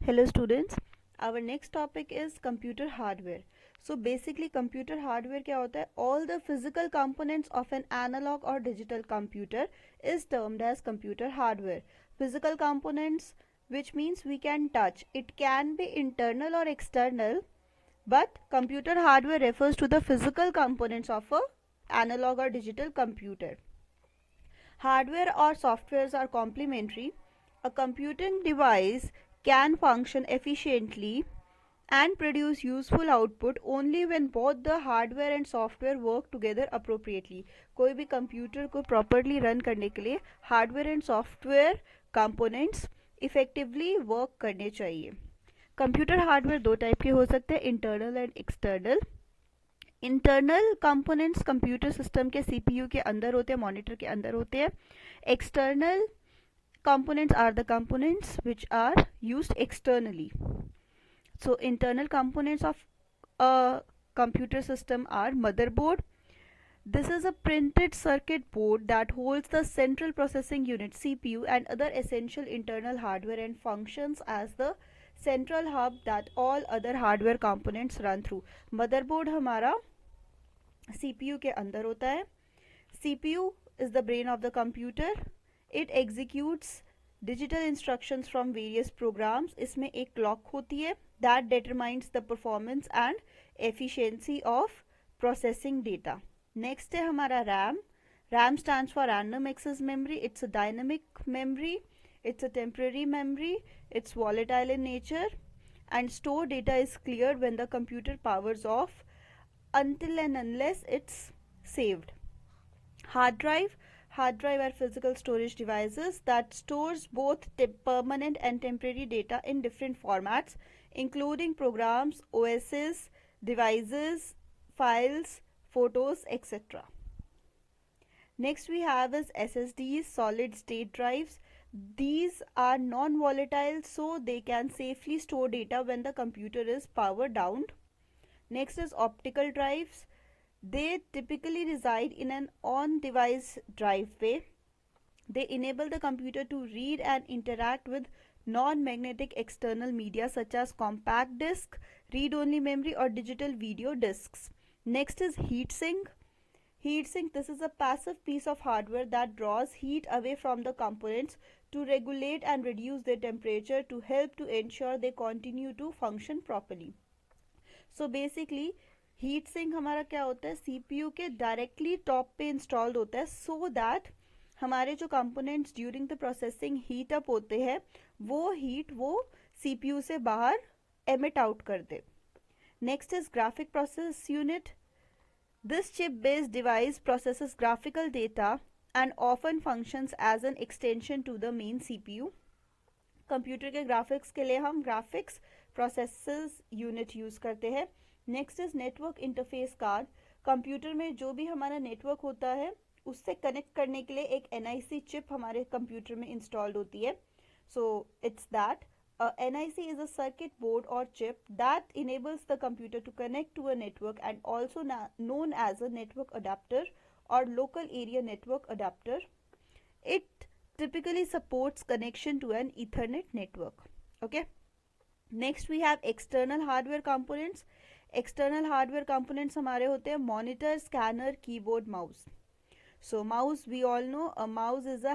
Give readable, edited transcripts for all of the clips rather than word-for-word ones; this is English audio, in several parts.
Hello students, our next topic is computer hardware. So basically computer hardware क्या होता है? All the physical components of an analog or digital computer is termed as computer hardware. Physical components, which means we can touch. It can be internal or external, but computer hardware refers to the physical components of a analog or digital computer. Hardware or softwares are complementary. A computing device can function efficiently and produce useful output only when both the hardware and software work together appropriately. कोई भी computer को properly run करने के लिए hardware and software components effectively work करने चाहिए. Computer hardware दो type के हो सकते हैं, internal and external. Internal components computer system के सीपीयू के अंदर होते हैं, मॉनिटर के अंदर होते हैं. External components are the components which are used externally. So internal components of a computer system are motherboard. This is a printed circuit board that holds the central processing unit CPU and other essential internal hardware and functions as the central hub that all other hardware components run through. Motherboard हमारा CPU के अंदर होता है. CPU is the brain of the computer. It executes digital instructions from various programs. इसमें एक clock होती है that determines the performance and efficiency of processing data. Next है हमारा RAM. RAM stands for random access memory. It's a dynamic memory. It's a temporary memory. It's volatile in nature and store data is cleared when the computer powers off until and unless it's saved. Hard drive are physical storage devices that stores both permanent and temporary data in different formats, including programs, OSs, devices, files, photos, etc. Next we have is SSDs, solid state drives. These are non-volatile, so they can safely store data when the computer is powered down. Next is optical drives. They typically reside in an on-device driveway. They enable the computer to read and interact with non-magnetic external media such as compact disc, read-only memory or digital video discs. Next is heatsink. Heatsink, this is a passive piece of hardware that draws heat away from the components to regulate and reduce their temperature to help to ensure they continue to function properly. So basically heat sink हमारा क्या होता है, CPU के directly top पे installed होता है सो that हमारे जो components during the processing heat up होते हैं वो सीपीयू से बाहर एमिट आउट कर दे. Next is graphic process unit. This chip based device processes graphical data and often functions as an extension to the main CPU. Computer के graphics के लिए हम ग्राफिक्स प्रोसेसेस यूनिट यूज करते हैं. Next is network interface card. Computer में जो भी हमारा नेटवर्क होता है उससे कनेक्ट करने के लिए एक NIC चिप हमारे कंप्यूटर में इंस्टॉल्ड होती है. So it's that NIC is a circuit board or chip that enables the computer to connect to a network and also known as a network adapter or local area network adapter. It typically supports connection to an Ethernet network. Okay. Next we have external hardware components. External hardware components हमारे होते हैं monitor, scanner, keyboard, mouse. So mouse we all know a mouse is a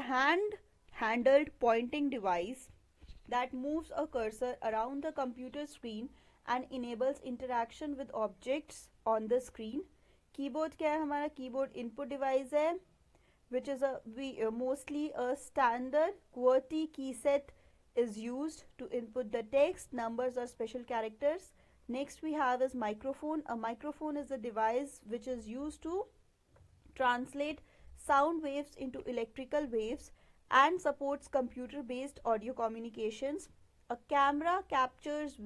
handled pointing device that moves a cursor around the computer screen and enables interaction with objects on the screen. Keyboard क्या है हमारा, keyboard input device है which is mostly a standard QWERTY key set is used to input the text, numbers or special characters. Next we have is microphone. A microphone is a device which is used to translate sound waves into electrical waves and supports computer-based audio communications. A camera captures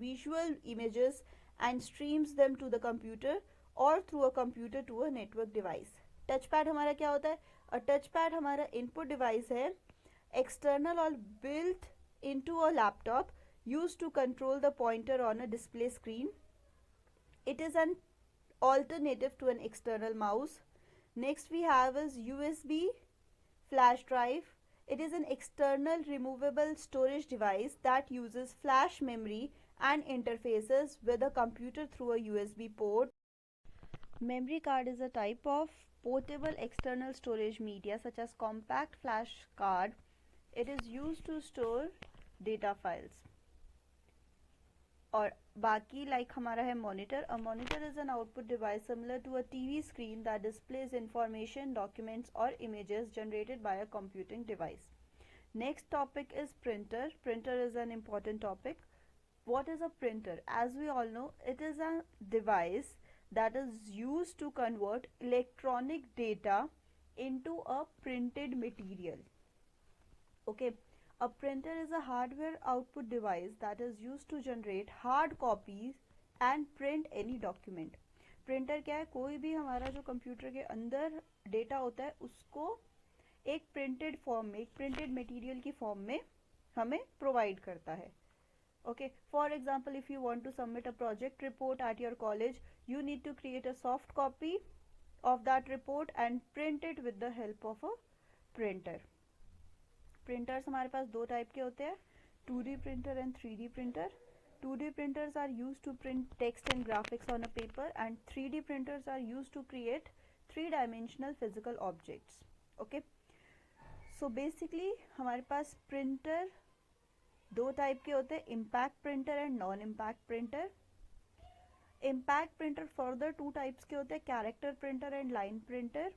visual images and streams them to the computer or through a computer to a network device. Touchpad हमारा क्या होता है? A touchpad हमारा input device है, external or built into a laptop, used to control the pointer on a display screen. It is an alternative to an external mouse. Next we have is USB flash drive. It is an external removable storage device that uses flash memory and interfaces with a computer through a USB port. Memory card is a type of portable external storage media such as compact flash card. It is used to store data files. और बाकी like हमारा है monitor. A monitor is an output device similar to a TV screen that displays information, documents or images generated by a computing device. Next topic is printer. Printer is an important topic. What is a printer? As we all know, it is a device that is used to convert electronic data into a printed material. Okay, a printer is a hardware output device that is used to generate hard copies and print any document. Printer क्या है? कोई भी हमारा जो computer के अंदर data होता है उसको एक प्रिंटेड फॉर्म में, एक प्रिंटेड मटेरियल की फॉर्म में हमें प्रोवाइड करता है. Okay, for example, if you want to submit a project report at your college, you need to create a soft copy of that report and print it with the help of a printer. Printers हमारे पास दो type के होते हैं, 2D printer and 3D printer. 2D printers are used to print text and graphics on a paper, and 3D printers are used to create three-dimensional physical objects. Okay, so basically हमारे पास printer दो type के होते हैं, impact printer and non impact printer. Impact printer further two types के होते हैं, character printer and line printer.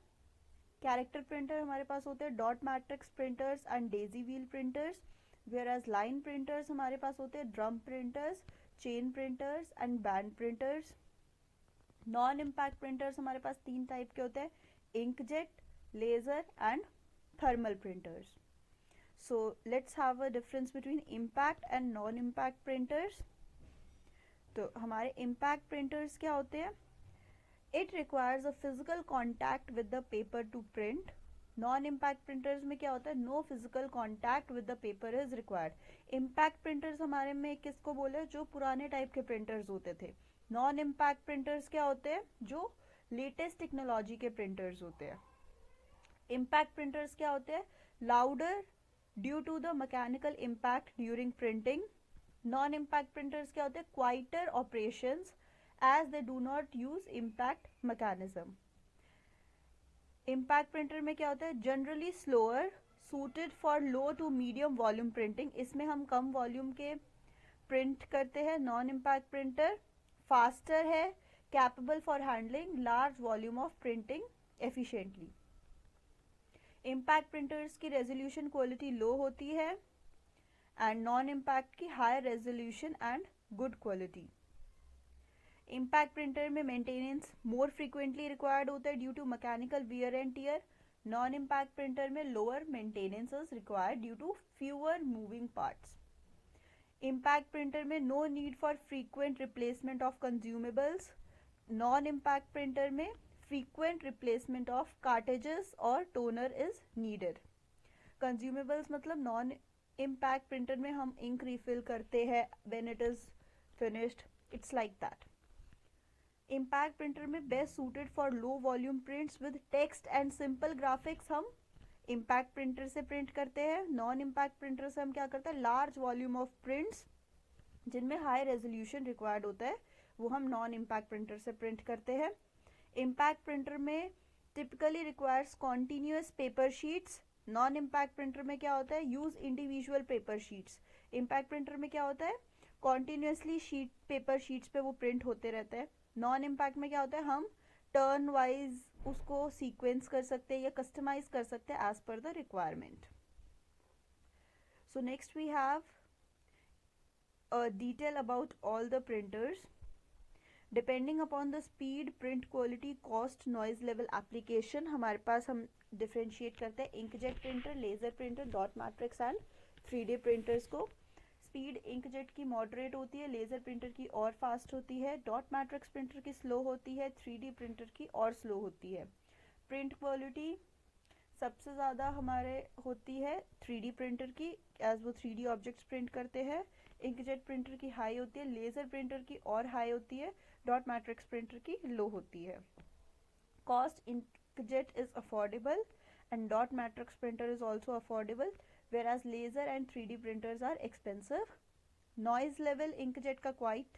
Character printer हमारे पास होते हैं dot matrix printers and daisy wheel printers, whereas line printers हमारे पास होते हैं drum printers, chain printers and band printers. Non impact printers हमारे पास तीन टाइप के होते हैं, inkjet, laser and thermal printers. So let's have a difference between impact and non-impact printers. तो हमारे impact printers क्या होते हैं? It requires a physical contact with the paper to print. Non-impact printers में क्या होता है? No physical contact with the paper is required. Impact printers हमारे में किसको बोले? जो पुराने टाइप के printers होते थे. Non-impact printers क्या होते हैं? जो latest technology के printers होते हैं. Impact printers क्या होते हैं? Louder due to the mechanical impact during printing. Non-impact printers क्या होते हैं? Quieter operations as they do not use impact mechanism. Impact printer में क्या होता है? Generally slower, suited for low to medium volume printing. इसमें हम कम वॉल्यूम के प्रिंट करते हैं. Non-impact printer faster है, capable for handling large volume of printing efficiently. Impact printers की रेजोल्यूशन क्वालिटी लो होती है एंड नॉन इम्पैक्ट की high resolution and good quality. Impact printer में मेंटेनेंस मोर फ्रीक्वेंटली रिक्वायर्ड होता है due to mechanical wear and tear. Non impact printer में lower maintenance is required due to fewer moving parts. Impact printer में no need for frequent replacement of consumables. Non impact printer में frequent replacement of cartridges or toner is needed. Consumables मतलब non impact printer में हम ink refill करते हैं when it is finished. It's like that. Impact printer में best suited for low volume prints with text and simple graphics हम impact printer से print करते हैं. Non impact printer से हम क्या करते हैं? Large volume of prints जिनमें high resolution required होता है वो हम non impact printer से print करते हैं. इम्पैक्ट प्रिंटर में typically requires continuous paper sheets. Non impact printer में क्या होता है? Use individual paper sheets. Impact printer में क्या होता है? कॉन्टीन्यूअसली शीट पेपर शीट्स पे वो प्रिंट होते रहते हैं. नॉन इम्पैक्ट में क्या होता है? हम टर्न वाइज उसको सीक्वेंस कर सकते हैं या कस्टमाइज कर सकते हैं as per the requirement. So next we have a detail about all the printers. Depending upon the speed, print quality, cost, noise level, application हमारे पास हम डिफ्रेंशिएट करते हैं inkjet printer, laser printer, dot matrix and 3D printers को. Speed inkjet की moderate होती है, laser printer की और फास्ट होती है, डॉट मैट्रिक्स प्रिंटर की स्लो होती है, 3D प्रिंटर की और स्लो होती है. प्रिंट क्वालिटी सबसे ज़्यादा हमारे होती है 3D प्रिंटर की एज वो 3D ऑब्जेक्ट्स प्रिंट करते हैं. इंकजेट प्रिंटर की हाई होती है, लेजर प्रिंटर की और हाई होती है, डॉट मैट्रिक्स प्रिंटर की लो होती है. Cost inkjet is affordable and dot matrix printer is also affordable, whereas laser and 3D printers are expensive. Noise level inkjet ka quite,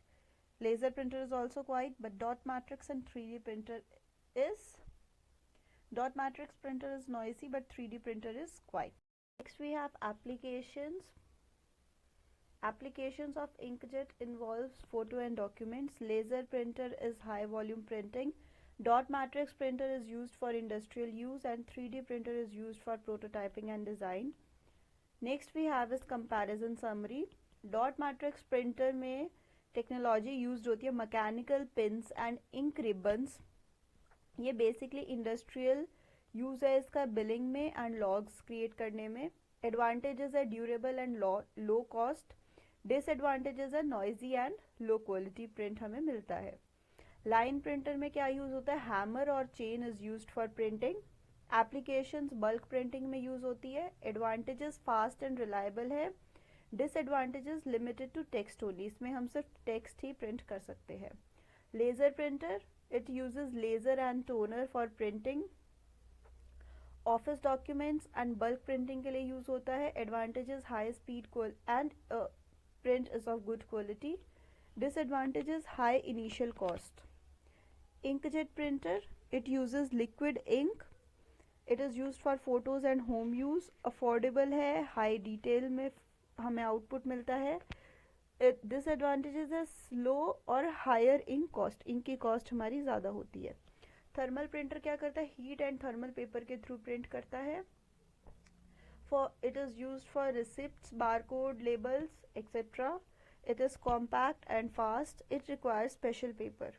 laser printer is also quite, but dot matrix and 3D printer is, dot matrix printer is noisy but 3D printer is quiet. Next we have applications. Applications of inkjet involves photo and documents. Laser printer is high volume printing. Dot matrix printer is used for industrial use and 3D printer is used for prototyping and design. Next we have is comparison summary. Dot matrix printer में technology use होती है mechanical pins and ink ribbons. ये basically industrial use है इसका billing में and logs create करने में. Advantages है durable and low cost. Disadvantages है noisy and low quality print हमें मिलता है. लाइन प्रिंटर में क्या यूज होता है, हैमर और chain is used for printing. Applications bulk printing में यूज होती है. एडवांटेजेस फास्ट एंड रिलायबल है. Disadvantages limited to text only, इसमें हम सिर्फ टेक्स्ट ही प्रिंट कर सकते हैं. Laser printer, it uses laser and toner for printing. Office documents and bulk printing के लिए यूज होता है. Advantages high speed and print is of good quality. Disadvantages high initial cost. Inkjet printer, it uses liquid ink. It is use for photos and home use. Affordable है, high detail में हमें output मिलता है. Disadvantages है slow और higher ink cost, ink की cost हमारी ज़्यादा होती है. थर्मल प्रिंटर क्या करता है, हीट एंड थर्मल पेपर के थ्रू प्रिंट करता है. It is use for receipts, barcode, labels etcetera. It is compact and fast. It requires special paper.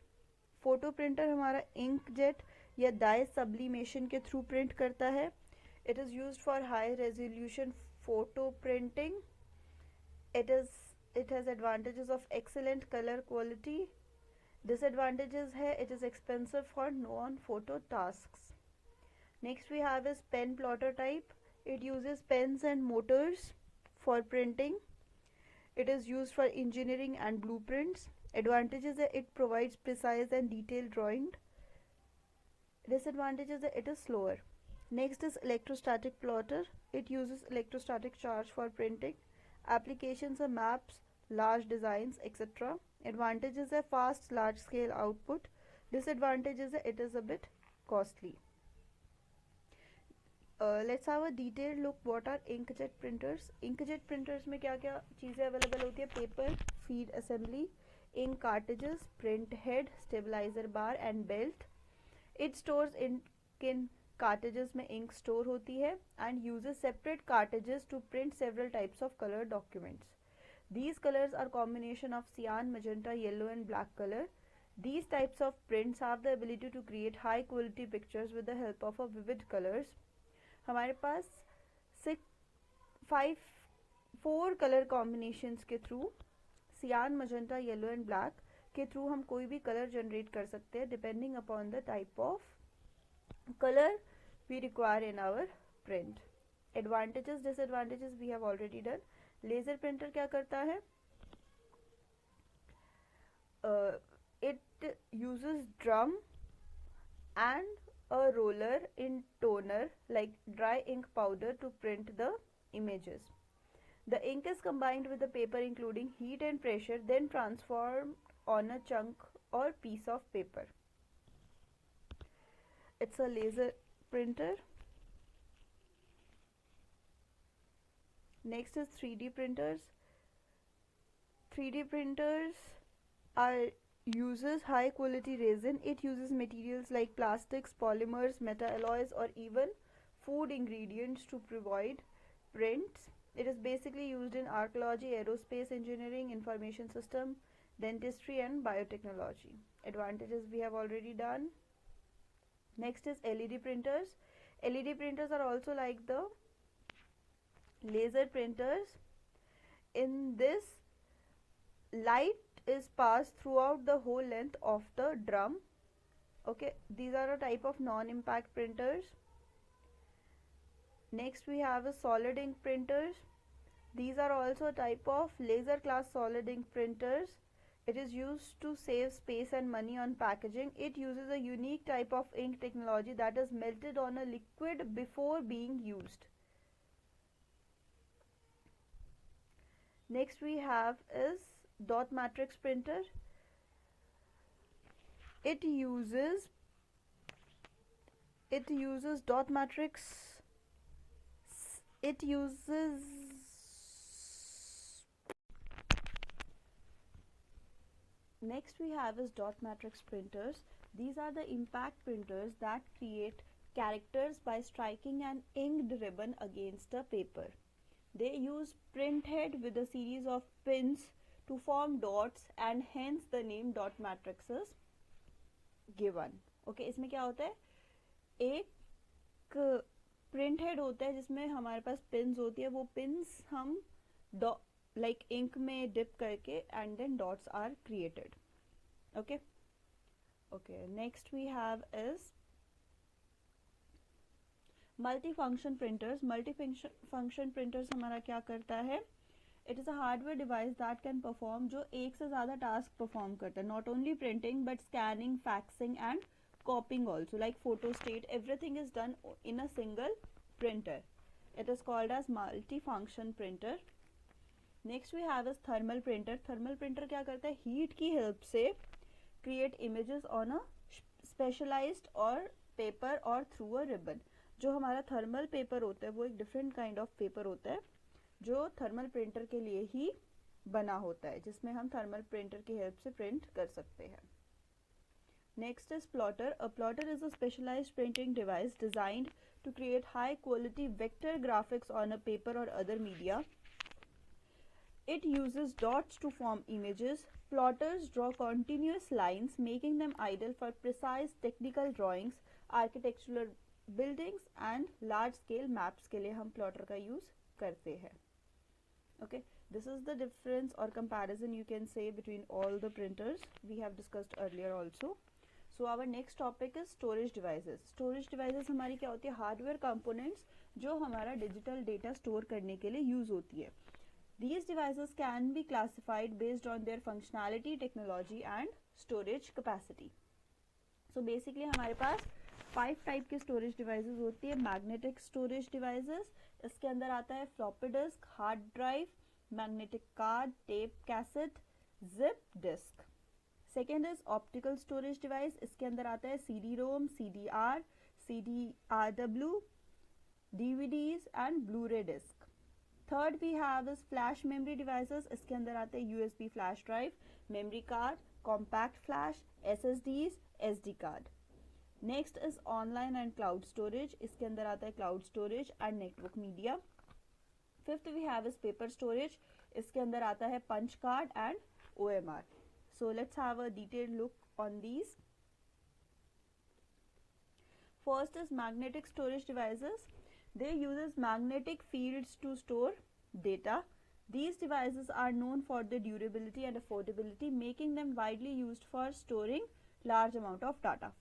Photo printer हमारा इंक जेट या डाई सब्लिमेशन के through print करता है. It is use for high resolution photo printing. It has advantages of excellent color quality. Disadvantages है, it is expensive for non-photo tasks. Next we have is pen plotter type. It uses pens and motors for printing. It is used for engineering and blueprints. Advantages है, it provides precise and detailed drawing. Disadvantages है, it is slower. Next is electrostatic plotter. It uses electrostatic charge for printing. Applications are maps, large designs, etc. Advantages are fast, large scale output. Disadvantages are it is a bit costly. Let's have a detailed look what are inkjet printers. Inkjet printers में क्या क्या चीज़ें available होती है, paper, feed assembly, ink cartridges, print head, stabilizer bar and belt. It stores ink in cartridges में ink store होती है and uses separate cartridges to print several types of color documents. These colors are combination of cyan, magenta, yellow and black color. These types of prints have the ability to create high quality pictures with the help of a vivid colors. हमारे पास 4 colour combinations के through, सियान, magenta, yellow and black के through हम कोई भी colour generate कर सकते हैं depending upon the type of color we require in our print. Advantages, disadvantages we have already done. Laser printer क्या करता है, it uses drum and a roller in toner like dry ink powder to print the images. The ink is combined with the paper including heat and pressure, then transformed on a chunk or piece of paper. It's a laser printer. Next is 3D printers. 3D printers uses high quality resin. It uses materials like plastics, polymers, metal alloys or even food ingredients to provide prints. It is basically used in archaeology, aerospace engineering, information system, dentistry and biotechnology. Advantages we have already done. Next is LED printers. LED printers are also like the laser printers. In this, light is passed throughout the whole length of the drum. Okay, these are a type of non-impact printers. Next we have a solid ink printers. These are also a type of laser class solid ink printers. It is used to save space and money on packaging. It uses a unique type of ink technology that is melted on a liquid before being used. Next we have is dot matrix printer. It uses dot matrix. It uses Next we have is dot matrix printers. These are the impact printers that create characters by striking an inked ribbon against a paper. They use printhead with a series of pins to form dots and hence the name dot matrix is given. Okay, इसमें क्या होता है, एक print head होता है जिसमें हमारे पास pins होती है, वो पिन्स हम like ink में dip करके and then dots are created. Okay, next we have is multifunction printers. Multifunction printers हमारा क्या करता है, it is a hardware device that can perform, जो एक से ज़्यादा task perform करता है, not only printing but scanning, faxing and copying also, like photostat, everything is done in a single printer. It is called as multifunction printer. Next we have is thermal printer. Thermal printer क्या करता है, heat की help से create images on a specialized or paper or through a ribbon. जो हमारा thermal paper होता है वो एक डिफरेंट काइंड ऑफ पेपर होता है जो थर्मल प्रिंटर के लिए ही बना होता है, जिसमें हम थर्मल प्रिंटर की हेल्प से प्रिंट कर सकते हैं. Next is plotter. A plotter is a specialized printing device designed to create high quality vector graphics on a paper or other media. It uses dots to form images. Plotters draw continuous lines, making them ideal for precise technical drawings, architectural buildings and large scale maps के लिए हम plotter का use करते हैं. Okay, this is the difference or comparison you can say between all the printers we have discussed earlier also. So our next topic is storage devices. Storage devices हमारी क्या होती है, hardware components जो हमारा digital data store करने के लिए use होती है. These devices can be classified based on their functionality, technology and storage capacity. So basically हमारे पास 5 टाइप के स्टोरेज डिवाइसेस होती है. मैग्नेटिक स्टोरेज डिवाइसेस, इसके अंदर आता है floppy disk, hard drive, magnetic card, tape cassette, zip disk. Second is optical storage device, इसके अंदर आता है CD ROM, CDR, CDRW, DVDs and blu ray disc. Third we have is flash memory devices, इसके अंदर आते हैं USB flash drive, memory card, compact flash, SSDs, SD card. Next is online and cloud storage, इसके अंदर आता है cloud storage and network media. Fifth we have is paper storage, इसके अंदर आता है punch card and OMR. So let's have a detailed look on these. First is magnetic storage devices. They uses magnetic fields to store data. These devices are known for their durability and affordability, making them widely used for storing large amount of data.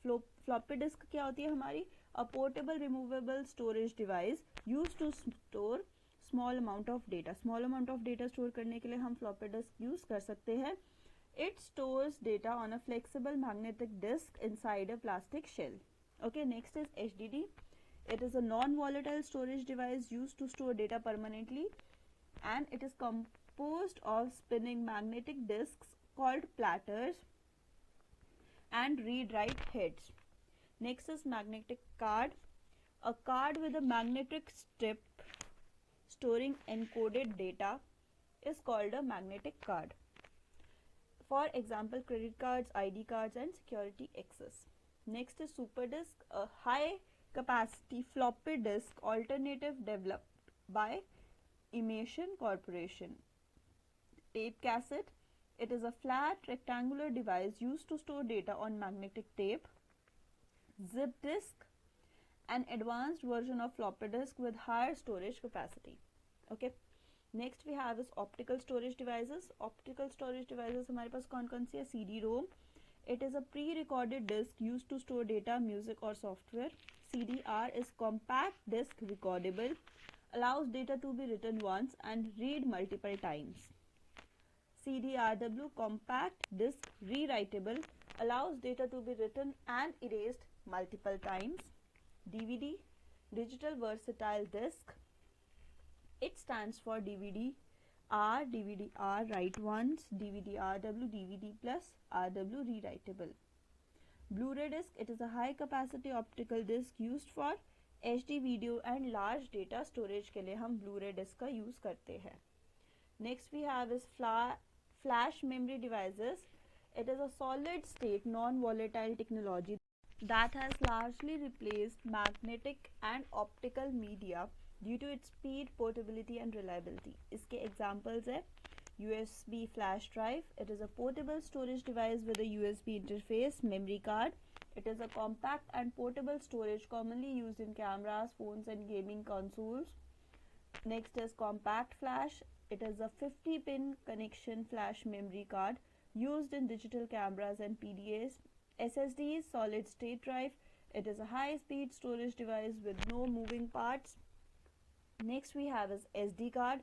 Floppy disk क्या होती है हमारी, a portable removable storage device used to store small amount of data. Small amount of data store करने के लिए हम floppy disk use कर सकते हैं. It stores data on a flexible magnetic disk inside a plastic shell. Okay, next is HDD. It is a non-volatile storage device used to store data permanently, and it is composed of spinning magnetic disks called platters and read-write heads. Next is magnetic card. A card with a magnetic strip storing encoded data is called a magnetic card. For example, credit cards, ID cards and security access. Next is SuperDisk, a high capacity floppy disk alternative developed by Imation Corporation. Tape cassette. It is a flat rectangular device used to store data on magnetic tape. Zip disk, an advanced version of floppy disk with higher storage capacity. Okay, next we have is optical storage devices. Optical storage devices हमारे पास कौन कौन सी है, CD-ROM. It is a pre-recorded disk used to store data, music or software. CDR is compact disk recordable, allows data to be written once and read multiple times. CDRW, compact disc rewritable, allows data to be written and erased multiple times. DVD, digital versatile disc, it stands for DVD-R, DVD-R write once, DVD-RW, DVD plus RW rewritable. Blu-ray disc, it is a high capacity optical disc used for HD video and large data storage के लिए हम Blu-ray disc का use करते हैं. Next we have is flash memory devices. It is a solid state non-volatile technology that has largely replaced magnetic and optical media due to its speed, portability and reliability. इसके examples है USB flash drive. It is a portable storage device with a USB interface, memory card. It is a compact and portable storage commonly used in cameras, phones and gaming consoles. Next is compact flash. It is a 50-pin connection flash memory card used in digital cameras and PDAs. SSD is solid state drive. It is a high-speed storage device with no moving parts. Next we have is SD card.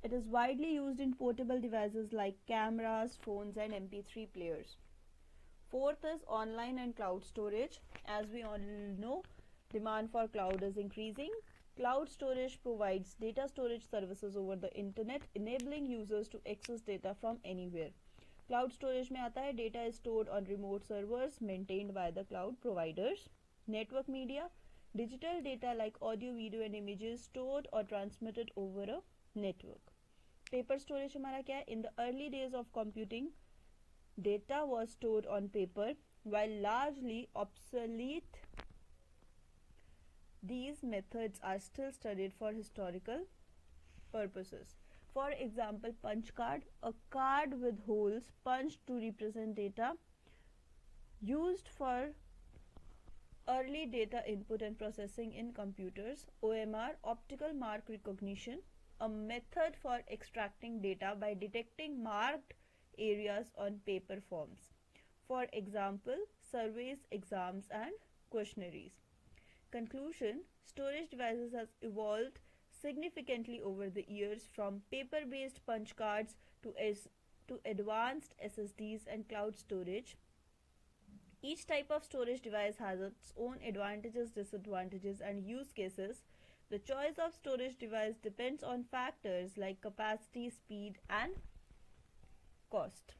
It is widely used in portable devices like cameras, phones and MP3 players. Fourth is online and cloud storage. As we all know, demand for cloud is increasing. Cloud storage provides data storage services over the internet, enabling users to access data from anywhere. Cloud storage में आता है data is stored on remote servers maintained by the cloud providers. Network media, digital data like audio, video and images stored or transmitted over a network. Paper storage हमारा क्या है? In the early days of computing, data was stored on paper, while largely obsolete. These methods are still studied for historical purposes. For example, punch card, a card with holes punched to represent data, used for early data input and processing in computers. OMR, optical mark recognition, a method for extracting data by detecting marked areas on paper forms. For example, surveys, exams and questionnaires. Conclusion, storage devices has evolved significantly over the years, from paper-based punch cards to advanced SSDs and cloud storage. Each type of storage device has its own advantages, disadvantages and use cases. The choice of storage device depends on factors like capacity, speed and cost.